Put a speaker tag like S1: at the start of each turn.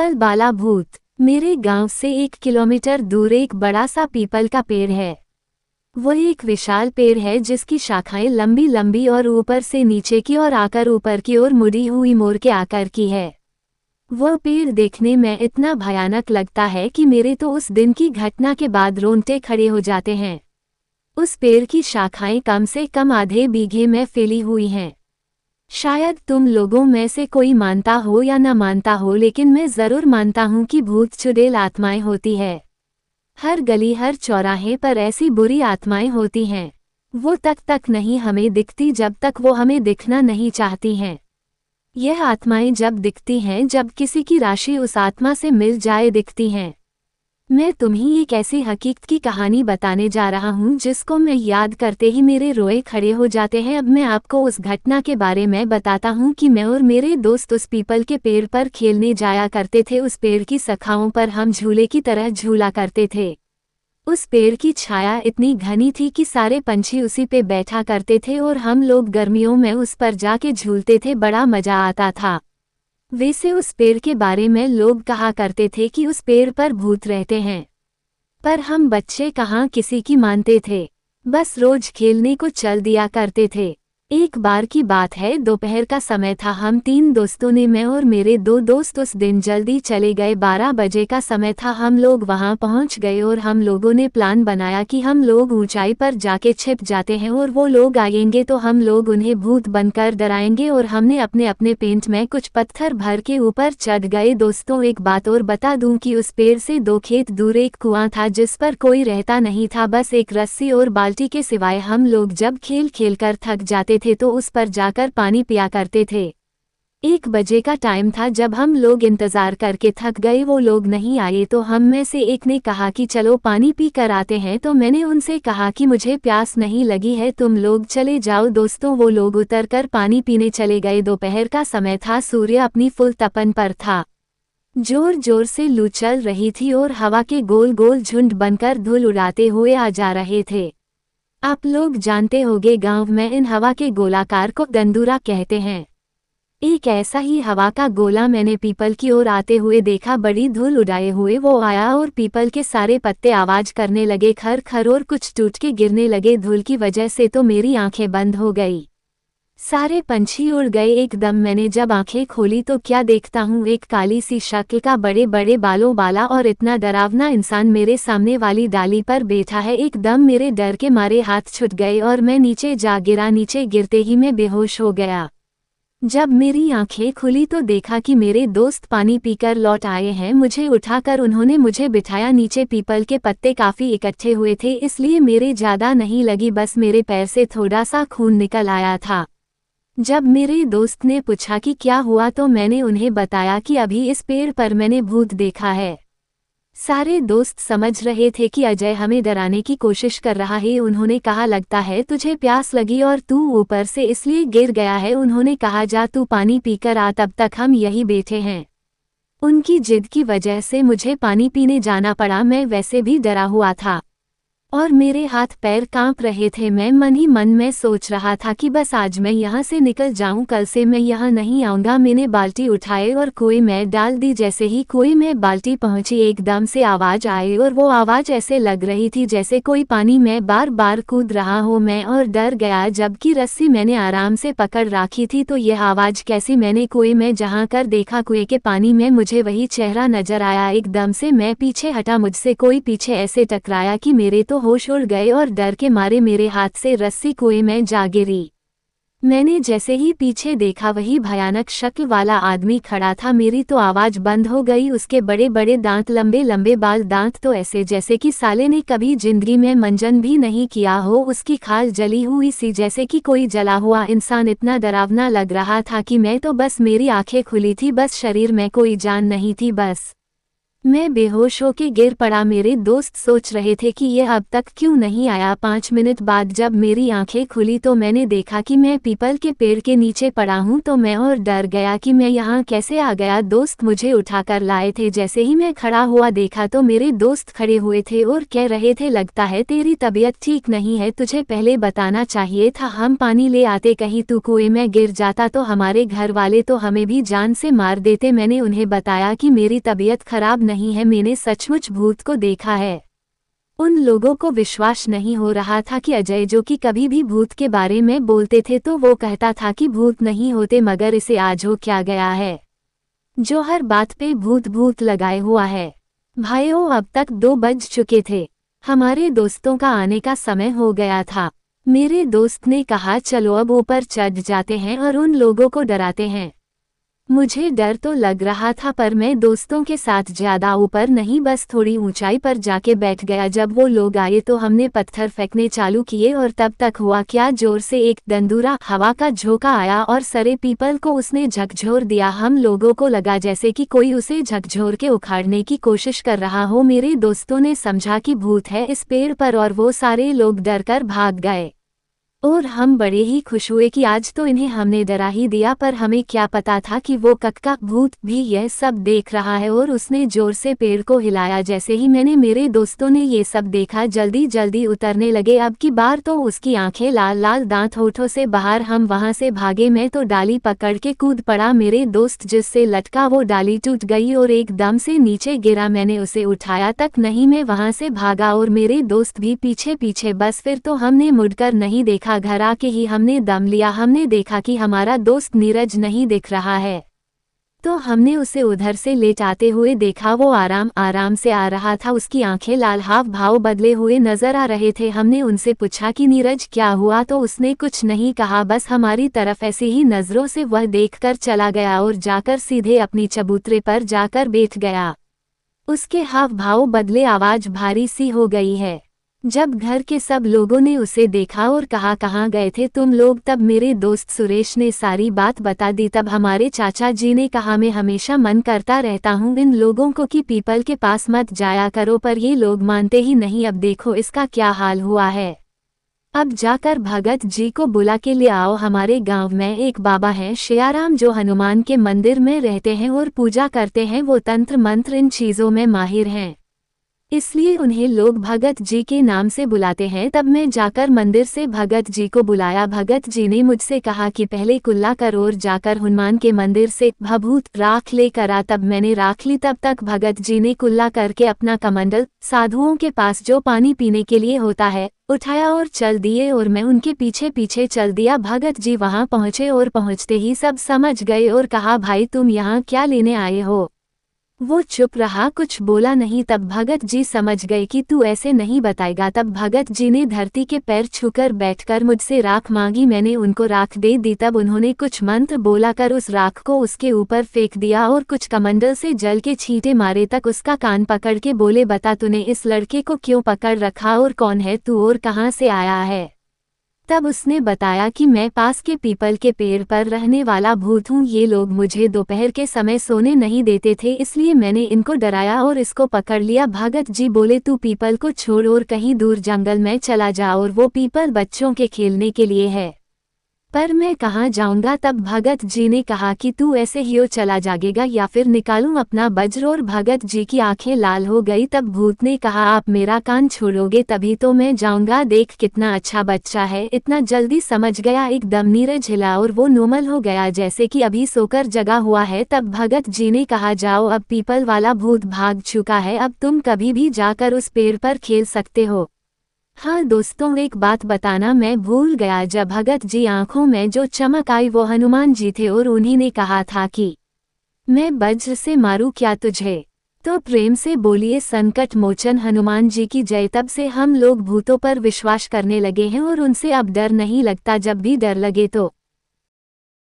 S1: People वाला भूत। मेरे गांव से 1 किलोमीटर दूर एक बड़ा सा पीपल का पेड़ है। वो एक विशाल पेड़ है जिसकी शाखाएं लंबी लंबी और ऊपर से नीचे की ओर आकर ऊपर की ओर मुड़ी हुई मोर के आकार की है। वह पेड़ देखने में इतना भयानक लगता है कि मेरे तो उस दिन की घटना के बाद रोंगटे खड़े हो जाते हैं। उस पेड़ की शाखाएं कम से कम आधे बीघे में फैली हुई हैं। शायद तुम लोगों में से कोई मानता हो या न मानता हो, लेकिन मैं जरूर मानता हूं कि भूत चुड़ैल आत्माएं होती है। हर गली हर चौराहे पर ऐसी बुरी आत्माएं होती हैं। वो तक नहीं हमें दिखती जब तक वो हमें दिखना नहीं चाहती हैं। यह आत्माएं जब दिखती हैं जब किसी की राशि उस आत्मा से मिल जाए दिखती हैं। मैं तुम्हें एक ऐसी हकीकत की कहानी बताने जा रहा हूं जिसको मैं याद करते ही मेरे रोए खड़े हो जाते हैं। अब मैं आपको उस घटना के बारे में बताता हूं कि मैं और मेरे दोस्त उस पीपल के पेड़ पर खेलने जाया करते थे। उस पेड़ की शाखाओं पर हम झूले की तरह झूला करते थे। उस पेड़ की छाया इतनी घनी थी कि सारे पंछी उसी पे बैठा करते थे और हम लोग गर्मियों में उस पर जाके झूलते थे। बड़ा मजा आता था। वैसे उस पेड़ के बारे में लोग कहा करते थे कि उस पेड़ पर भूत रहते हैं, पर हम बच्चे कहाँ किसी की मानते थे। बस रोज खेलने को चल दिया करते थे। एक बार की बात है, दोपहर का समय था। हम 3 दोस्तों ने, मैं और मेरे 2 दोस्त उस दिन जल्दी चले गए। 12 बजे का समय था। हम लोग वहां पहुंच गए और हम लोगों ने प्लान बनाया कि हम लोग ऊंचाई पर जाके छिप जाते हैं और वो लोग आएंगे तो हम लोग उन्हें भूत बनकर डराएंगे। और हमने अपने अपने पेंट में कुछ पत्थर भर के ऊपर चढ़ गए। दोस्तों, एक बात और बता दूं कि उस पेड़ से 2 खेत दूर एक कुआं था जिस पर कोई रहता नहीं था, बस एक रस्सी और बाल्टी के सिवाय। हम लोग जब खेल खेल कर थक जाते थे तो उस पर जाकर पानी पिया करते थे। 1 बजे का टाइम था। जब हम लोग इंतजार करके थक गए, वो लोग नहीं आए, तो हम में से एक ने कहा कि चलो पानी पी कर आते हैं। तो मैंने उनसे कहा कि मुझे प्यास नहीं लगी है, तुम लोग चले जाओ। दोस्तों, वो लोग उतरकर पानी पीने चले गए। दोपहर का समय था, सूर्य अपनी फुल तपन पर था। जोर जोर से लू चल रही थी और हवा के गोल गोल झुंड बनकर धूल उड़ाते हुए आ जा रहे थे। आप लोग जानते होंगे, गांव में इन हवा के गोलाकार को गंदूरा कहते हैं। एक ऐसा ही हवा का गोला मैंने पीपल की ओर आते हुए देखा। बड़ी धूल उड़ाए हुए वो आया और पीपल के सारे पत्ते आवाज करने लगे, खर खर, और कुछ टूट के गिरने लगे। धूल की वजह से तो मेरी आंखें बंद हो गई। सारे पंछी उड़ गए एकदम। मैंने जब आंखें खोली तो क्या देखता हूँ, एक काली सी शक्ल का बड़े बड़े बालों वाला और इतना डरावना इंसान मेरे सामने वाली डाली पर बैठा है। एकदम मेरे डर के मारे हाथ छूट गए और मैं नीचे जा गिरा। नीचे गिरते ही मैं बेहोश हो गया। जब मेरी आंखें खुली तो देखा कि मेरे दोस्त पानी पीकर लौट आए हैं। मुझे उठाकर उन्होंने मुझे बिठाया नीचे। पीपल के पत्ते काफी इकट्ठे हुए थे, इसलिए मेरे ज्यादा नहीं लगी, बस मेरे पैर से थोड़ा सा खून निकल आया था। जब मेरे दोस्त ने पूछा कि क्या हुआ तो मैंने उन्हें बताया कि अभी इस पेड़ पर मैंने भूत देखा है। सारे दोस्त समझ रहे थे कि अजय हमें डराने की कोशिश कर रहा है। उन्होंने कहा, लगता है तुझे प्यास लगी और तू ऊपर से इसलिए गिर गया है। उन्होंने कहा, जा तू पानी पीकर आ, तब तक हम यही बैठे हैं। उनकी जिद की वजह से मुझे पानी पीने जाना पड़ा। मैं वैसे भी डरा हुआ था और मेरे हाथ पैर कांप रहे थे। मैं मन ही मन में सोच रहा था कि बस आज मैं यहाँ से निकल जाऊं, कल से मैं यहाँ नहीं आऊंगा। मैंने बाल्टी उठाई और कुएं में डाल दी। जैसे ही कुएं में बाल्टी पहुंची, एकदम से आवाज आई और वो आवाज ऐसे लग रही थी जैसे कोई पानी में बार बार कूद रहा हो। मैं और डर गया, जबकि रस्सी मैंने आराम से पकड़ रखी थी। तो यह आवाज कैसी? मैंने कुएं में जहाँ कर देखा, कुएं के पानी में मुझे वही चेहरा नजर आया। एकदम से मैं पीछे हटा, मुझसे कोई पीछे ऐसे टकराया कि मेरे तो होश उड़ गए और डर के मारे मेरे हाथ से रस्सी कुएं में जा गिरी। मैंने जैसे ही पीछे देखा, वही भयानक शक्ल वाला आदमी खड़ा था। मेरी तो आवाज बंद हो गई। उसके बड़े बड़े दांत, लंबे लंबे बाल, दांत तो ऐसे जैसे कि साले ने कभी जिंदगी में मंजन भी नहीं किया हो। उसकी खाल जली हुई सी जैसे कि कोई जला हुआ इंसान। इतना डरावना लग रहा था कि मैं तो बस, मेरी आंखें खुली थी, बस शरीर में कोई जान नहीं थी। बस मैं बेहोश होके गिर पड़ा। मेरे दोस्त सोच रहे थे कि ये अब तक क्यों नहीं आया। 5 मिनट बाद जब मेरी आंखें खुली तो मैंने देखा कि मैं पीपल के पेड़ के नीचे पड़ा हूँ। तो मैं और डर गया कि मैं यहाँ कैसे आ गया। दोस्त मुझे उठाकर लाए थे। जैसे ही मैं खड़ा हुआ देखा तो मेरे दोस्त खड़े हुए थे और कह रहे थे, लगता है तेरी तबीयत ठीक नहीं है, तुझे पहले बताना चाहिए था, हम पानी ले आते, कहीं तू कुएं में गिर जाता तो हमारे घर वाले तो हमें भी जान से मार देते। मैंने उन्हें बताया कि मेरी तबीयत खराब नहीं है, मैंने सचमुच भूत को देखा है। उन लोगों को विश्वास नहीं हो रहा था कि अजय, जो कि कभी भी भूत के बारे में बोलते थे तो वो कहता था कि भूत नहीं होते, मगर इसे आज हो क्या गया है जो हर बात पे भूत भूत लगाए हुआ है। भाइयों, अब तक 2 बज चुके थे। हमारे दोस्तों का आने का समय हो गया था। मेरे दोस्त ने कहा, चलो अब ऊपर चढ़ जाते हैं और उन लोगों को डराते हैं। मुझे डर तो लग रहा था, पर मैं दोस्तों के साथ ज्यादा ऊपर नहीं, बस थोड़ी ऊंचाई पर जाके बैठ गया। जब वो लोग आए तो हमने पत्थर फेंकने चालू किए और तब तक हुआ क्या, जोर से एक दंदूरा हवा का झोंका आया और सरे पीपल को उसने झकझोर दिया। हम लोगों को लगा जैसे कि कोई उसे झकझोर के उखाड़ने की कोशिश कर रहा हो। मेरे दोस्तों ने समझा कि भूत है इस पेड़ पर और वो सारे लोग डर कर भाग गए और हम बड़े ही खुश हुए कि आज तो इन्हें हमने डरा ही दिया। पर हमें क्या पता था कि वो कक्का भूत भी यह सब देख रहा है और उसने जोर से पेड़ को हिलाया। जैसे ही मेरे दोस्तों ने ये सब देखा, जल्दी जल्दी उतरने लगे। अब की बार तो उसकी आंखें लाल लाल, दांत होठों से बाहर। हम वहां से भागे। मैं तो डाली पकड़ के कूद पड़ा। मेरे दोस्त जिससे लटका वो डाली टूट गई और एकदम से नीचे गिरा। मैंने उसे उठाया तक नहीं, मैं वहां से भागा और मेरे दोस्त भी पीछे पीछे। बस फिर तो हमने मुड़कर नहीं देखा। घर आके ही हमने दम लिया। हमने देखा कि हमारा दोस्त नीरज नहीं दिख रहा है, तो हमने उसे उधर से लेटाते हुए देखा। वो आराम आराम से आ रहा था, उसकी आंखें लाल, हाव भाव बदले हुए नजर आ रहे थे। हमने उनसे पूछा कि नीरज क्या हुआ, तो उसने कुछ नहीं कहा, बस हमारी तरफ ऐसे ही नजरों से वह देखकर चला गया और जाकर सीधे अपनी चबूतरे पर जाकर बैठ गया। उसके हाव भाव बदले, आवाज भारी सी हो गई है। जब घर के सब लोगों ने उसे देखा और कहा, कहाँ गए थे तुम लोग, तब मेरे दोस्त सुरेश ने सारी बात बता दी। तब हमारे चाचा जी ने कहा, मैं हमेशा मन करता रहता हूँ इन लोगों को कि पीपल के पास मत जाया करो, पर ये लोग मानते ही नहीं। अब देखो इसका क्या हाल हुआ है। अब जाकर भगत जी को बुला के ले आओ। हमारे गांव में एक बाबा हैं शियाराम, जो हनुमान के मंदिर में रहते हैं और पूजा करते हैं। वो तंत्र मंत्र इन चीजों में माहिर हैं, इसलिए उन्हें लोग भगत जी के नाम से बुलाते हैं। तब मैं जाकर मंदिर से भगत जी को बुलाया। भगत जी ने मुझसे कहा कि पहले कुल्ला कर और जाकर हनुमान के मंदिर से भभूत राख लेकर आ। तब मैंने राख ली। तब तक भगत जी ने कुल्ला करके अपना कमंडल, साधुओं के पास जो पानी पीने के लिए होता है, उठाया और चल दिए और मैं उनके पीछे पीछे चल दिया। भगत जी वहां पहुंचे और पहुंचते ही सब समझ गए और कहा, भाई तुम यहाँ क्या लेने आए हो। वो चुप रहा, कुछ बोला नहीं। तब भगत जी समझ गए कि तू ऐसे नहीं बताएगा। तब भगत जी ने धरती के पैर छूकर बैठकर मुझसे राख मांगी। मैंने उनको राख दे दी। तब उन्होंने कुछ मंत्र बोला कर उस राख को उसके ऊपर फेंक दिया और कुछ कमंडल से जल के छींटे मारे। तक उसका कान पकड़ के बोले, बता तूने इस लड़के को क्यों पकड़ रखा और कौन है तू और कहाँ से आया है। तब उसने बताया कि मैं पास के पीपल के पेड़ पर रहने वाला भूत हूँ। ये लोग मुझे दोपहर के समय सोने नहीं देते थे, इसलिए मैंने इनको डराया और इसको पकड़ लिया। भगत जी बोले, तू पीपल को छोड़ और कहीं दूर जंगल में चला जा, और वो पीपल बच्चों के खेलने के लिए है, पर मैं कहाँ जाऊंगा। तब भगत जी ने कहा कि तू ऐसे ही चला जाएगा या फिर निकालूं अपना वज्र। और भगत जी की आंखें लाल हो गई। तब भूत ने कहा, आप मेरा कान छोड़ोगे तभी तो मैं जाऊंगा। देख कितना अच्छा बच्चा है, इतना जल्दी समझ गया। एकदम नीरज हिला और वो नॉर्मल हो गया, जैसे कि अभी सोकर जगा हुआ है। तब भगत जी ने कहा, जाओ, अब पीपल वाला भूत भाग चुका है, अब तुम कभी भी जाकर उस पेड़ पर खेल सकते हो। हाँ दोस्तों, एक बात बताना मैं भूल गया। जब भगत जी आंखों में जो चमक आई वो हनुमान जी थे और उन्हीं ने कहा था कि मैं वज्र से मारूं क्या तुझे। तो प्रेम से बोलिए, संकट मोचन हनुमान जी की जय। तब से हम लोग भूतों पर विश्वास करने लगे हैं और उनसे अब डर नहीं लगता। जब भी डर लगे तो